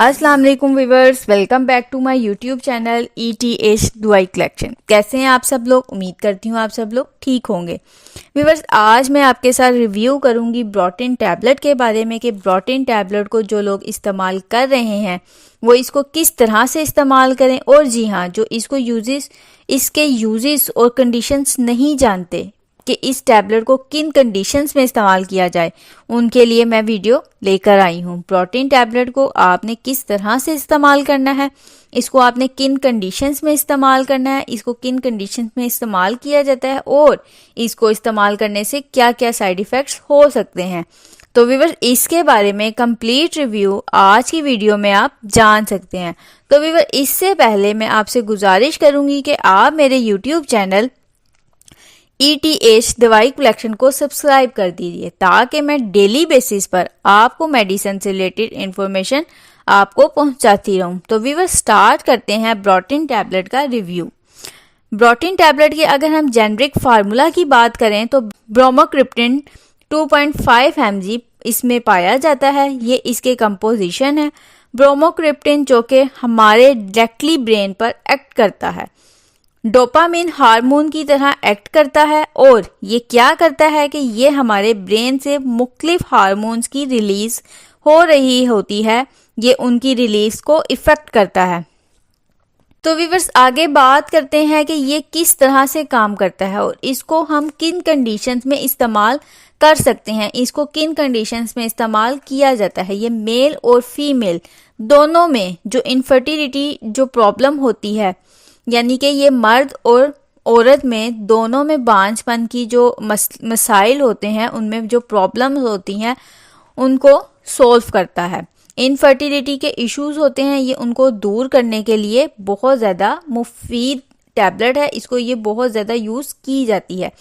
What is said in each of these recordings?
अस्सलाम वालेकुम viewers, welcome back to my YouTube channel ETH दवाई कलेक्शन। कैसे हैं आप सब लोग? उम्मीद करती हूँ आप सब लोग ठीक होंगे। व्यूअर्स, आज मैं आपके साथ रिव्यू करूंगी ब्रोटीन टैबलेट के बारे में कि ब्रोटीन टैबलेट को जो लोग इस्तेमाल कर रहे हैं वो इसको किस तरह से इस्तेमाल करें, और जी हाँ, जो इसको इसके यूजेस और कंडीशंस नहीं जानते कि इस टैबलेट को किन कंडीशंस में इस्तेमाल किया जाए, उनके लिए मैं वीडियो लेकर आई हूँ। प्रोटीन टैबलेट को आपने किस तरह से इस्तेमाल करना है, इसको आपने किन कंडीशंस में इस्तेमाल करना है, इसको किन कंडीशंस में इस्तेमाल किया जाता है और इसको इस्तेमाल करने से क्या क्या साइड इफ़ेक्ट्स हो सकते हैं। तो व्यूअर्स, इसके बारे में कंप्लीट रिव्यू आज की वीडियो में आप जान सकते हैं। तो व्यूअर्स, इससे पहले मैं आपसे गुजारिश करूंगी कि आप मेरे यूट्यूब चैनल ETH दवाई कलेक्शन को सब्सक्राइब कर दीजिए ताकि मैं डेली बेसिस पर आपको मेडिसिन से रिलेटेड इंफॉर्मेशन आपको पहुंचाती रहूं। तो व्यूअर्स, स्टार्ट करते हैं ब्रोटीन टैबलेट का रिव्यू। ब्रोटीन टैबलेट के अगर हम जेनरिक फार्मूला की बात करें तो ब्रोमोक्रिप्टिन 2.5 mg इसमें पाया जाता है। ये इसके कंपोजिशन है। ब्रोमोक्रिप्टिन जो कि हमारे डायरेक्टली ब्रेन पर एक्ट करता है, डोपामिन हार्मोन की तरह एक्ट करता है, और ये क्या करता है कि ये हमारे ब्रेन से मुख्तलिफ हार्मोन्स की रिलीज हो रही होती है, ये उनकी रिलीज को इफेक्ट करता है। तो व्यूअर्स, आगे बात करते हैं कि ये किस तरह से काम करता है और इसको हम किन कंडीशंस में इस्तेमाल कर सकते हैं, इसको किन कंडीशंस में इस्तेमाल किया जाता है। ये मेल और फीमेल दोनों में जो इनफर्टिलिटी जो प्रॉब्लम होती है, यानी कि ये मर्द और औरत में दोनों में बांझपन की जो मसाइल होते हैं, उनमें जो प्रॉब्लम्स होती हैं उनको सॉल्व करता है। इनफर्टिलिटी के इश्यूज होते हैं, ये उनको दूर करने के लिए बहुत ज़्यादा मुफीद टैबलेट है, इसको ये बहुत ज़्यादा यूज़ की जाती है।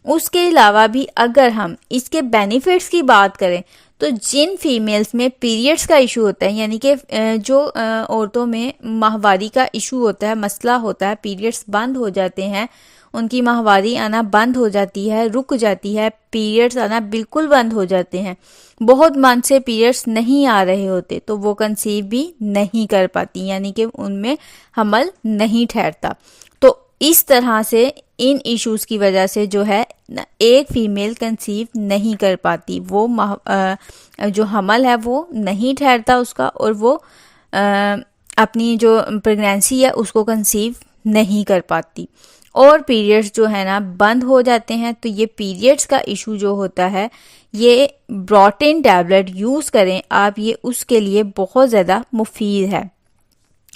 उसके अलावा भी अगर हम इसके बेनिफिट्स की बात करें तो जिन फीमेल्स में पीरियड्स का इशू होता है, यानी कि जो औरतों में माहवारी का इशू होता है, मसला होता है, पीरियड्स बंद हो जाते हैं, उनकी माहवारी आना बंद हो जाती है, रुक जाती है, पीरियड्स आना बिल्कुल बंद हो जाते हैं, बहुत मंथ से पीरियड्स नहीं आ रहे होते, तो वो कंसीव भी नहीं कर पाती, यानी कि उनमें हमल नहीं ठहरता। तो इस तरह से इन इश्यूज की वजह से जो है एक फीमेल कंसीव नहीं कर पाती, वो जो हमल है वो नहीं ठहरता उसका, और वो अपनी जो प्रेगनेंसी है उसको कंसीव नहीं कर पाती, और पीरियड्स जो है ना बंद हो जाते हैं। तो ये पीरियड्स का इशू जो होता है, ये ब्रोटीन टैबलेट यूज़ करें आप, ये उसके लिए बहुत ज़्यादा मुफीद है,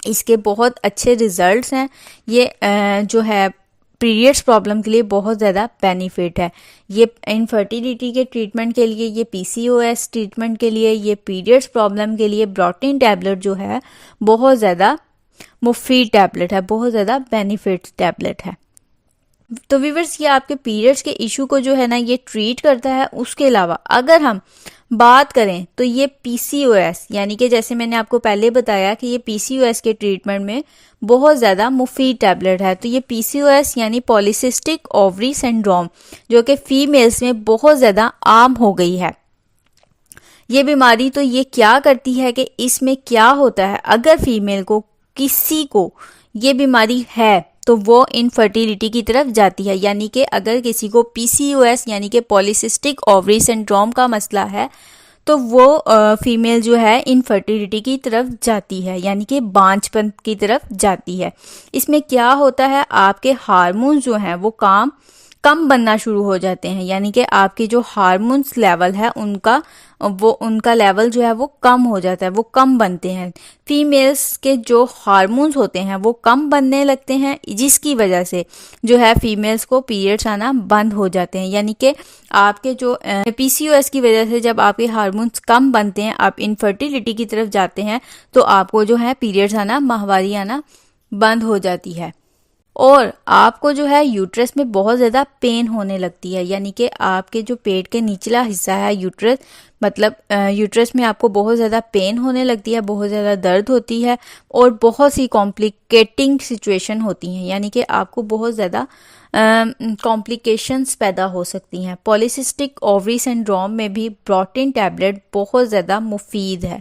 इसके बहुत अच्छे रिजल्ट्स हैं। ये जो है पीरियड्स प्रॉब्लम के लिए बहुत ज़्यादा बेनिफिट है। ये इनफर्टिलिटी के ट्रीटमेंट के लिए, ये PCOS ट्रीटमेंट के लिए, ये पीरियड्स प्रॉब्लम के लिए ब्रोटीन टैबलेट जो है बहुत ज़्यादा मुफीद टैबलेट है, बहुत ज़्यादा बेनिफिट टैबलेट है। तो व्यूअर्स, ये आपके पीरियड्स के इशू को जो है ना ये ट्रीट करता है। उसके अलावा अगर हम बात करें तो ये PCOS, यानी कि जैसे मैंने आपको पहले बताया कि ये PCOS के ट्रीटमेंट में बहुत ज़्यादा मुफीद टैबलेट है। तो ये PCOS यानी पॉलीसिस्टिक ओवरी सिंड्रोम, जो कि फीमेल्स में बहुत ज़्यादा आम हो गई है ये बीमारी। तो ये क्या करती है कि इसमें क्या होता है, अगर फीमेल को किसी को ये बीमारी है तो वो इनफर्टिलिटी की तरफ जाती है, यानी कि अगर किसी को PCOS यानी कि पॉलीसिस्टिक ओवरी सिंड्रोम का मसला है तो वो फीमेल जो है इनफर्टिलिटी की तरफ जाती है, यानी कि बांझपन की तरफ जाती है। इसमें क्या होता है, आपके हार्मोन्स जो हैं वो कम बनना शुरू हो जाते हैं, यानी कि आपके जो हार्मोन्स लेवल है उनका लेवल जो है वो कम हो जाता है, वो कम बनते हैं। फीमेल्स के जो हार्मोन्स होते हैं वो कम बनने लगते हैं, जिसकी वजह से जो है फीमेल्स को पीरियड्स आना बंद हो जाते हैं, यानी कि आपके जो PCOS की वजह से जब आपके हार्मोन्स कम बनते हैं, आप इनफर्टिलिटी की तरफ जाते हैं, तो आपको जो है पीरियड्स आना, माहवारी आना बंद हो जाती है, और आपको जो है यूट्रस में बहुत ज़्यादा पेन होने लगती है, यानी कि आपके जो पेट के निचला हिस्सा है यूट्रस, मतलब यूट्रस में आपको बहुत ज़्यादा पेन होने लगती है, बहुत ज़्यादा दर्द होती है, और बहुत सी कॉम्प्लिकेटिंग सिचुएशन होती हैं, यानी कि आपको बहुत ज़्यादा कॉम्प्लिकेशंस पैदा हो सकती हैं। पॉलीसिस्टिक ओवरी सिंड्रोम में भी ब्रोटीन टैबलेट बहुत ज़्यादा मुफीद है।